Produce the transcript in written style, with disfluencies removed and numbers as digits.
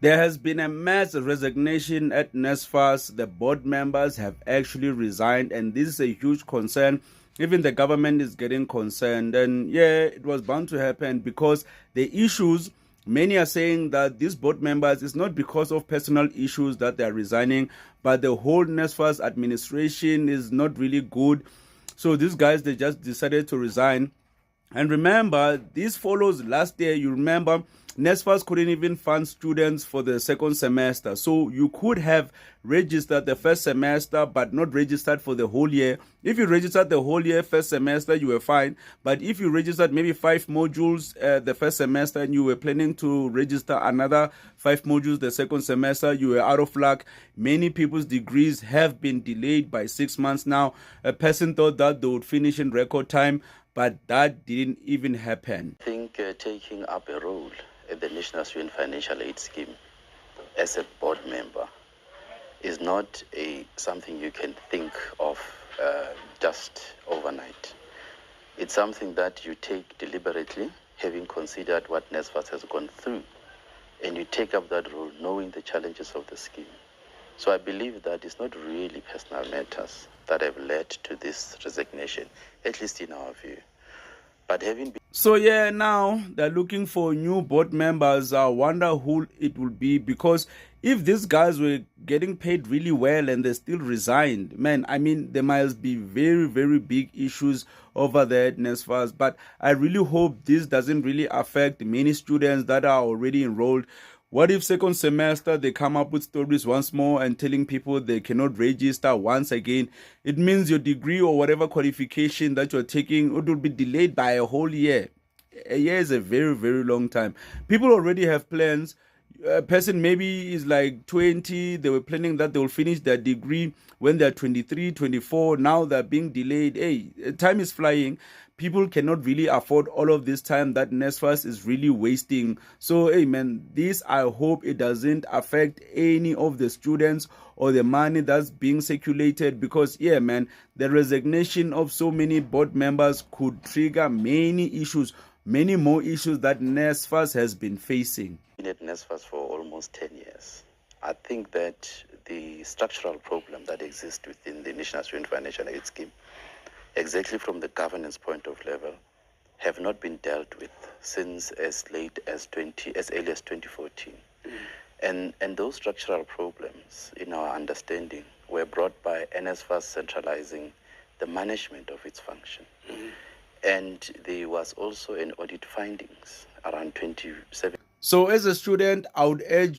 There has been a mass resignation at NSFAS. The board members have actually resigned, and this is a huge concern. Even the government is getting concerned. And yeah, it was bound to happen because the issues, many are saying that these board members is not because of personal issues that they are resigning, but the whole NSFAS administration is not really good. So these guys, they just decided to resign. And remember, this follows last year. You remember, NSFAS couldn't even fund students for the second semester. So you could have registered the first semester, but not registered for the whole year. If you registered the whole year, first semester, you were fine. But if you registered maybe 5 modules the first semester and you were planning to register another 5 modules the second semester, you were out of luck. Many people's degrees have been delayed by 6 months now. A person thought that they would finish in record time, but that didn't even happen. I think taking up a role at the National Student Financial Aid Scheme as a board member is not something you can think of just overnight. It's something that you take deliberately, having considered what NSFAS has gone through, and you take up that role knowing the challenges of the scheme. So I believe that it's not really personal matters that have led to this resignation, at least in our view. But having been So yeah, now they're looking for new board members. I wonder who it will be, because if these guys were getting paid really well and they still resigned, man, I mean, there must be very, very big issues over there at NSFAS. But I really hope this doesn't really affect many students that are already enrolled. What if second semester they come up with stories once more and telling people they cannot register once again? It means your degree or whatever qualification that you're taking, it will be delayed by a whole year. A year is a very, very long time. People already have plans. A person maybe is like 20, they were planning that they will finish their degree when they're 23, 24. Now they're being delayed. Hey, time is flying. People cannot really afford all of this time that NSFAS is really wasting. So, hey man, this, I hope it doesn't affect any of the students or the money that's being circulated, because yeah man, the resignation of so many board members could trigger many issues, many more issues that NSFAS has been facing. at NSFAS for almost 10 years. I think that the structural problem that exists within the National Student Financial Aid Scheme, exactly from the governance point of level, have not been dealt with since as early as 2014. And those structural problems, in our understanding, were brought by NSFAS centralizing the management of its function. And there was also an audit findings around 2017. So as a student, I would urge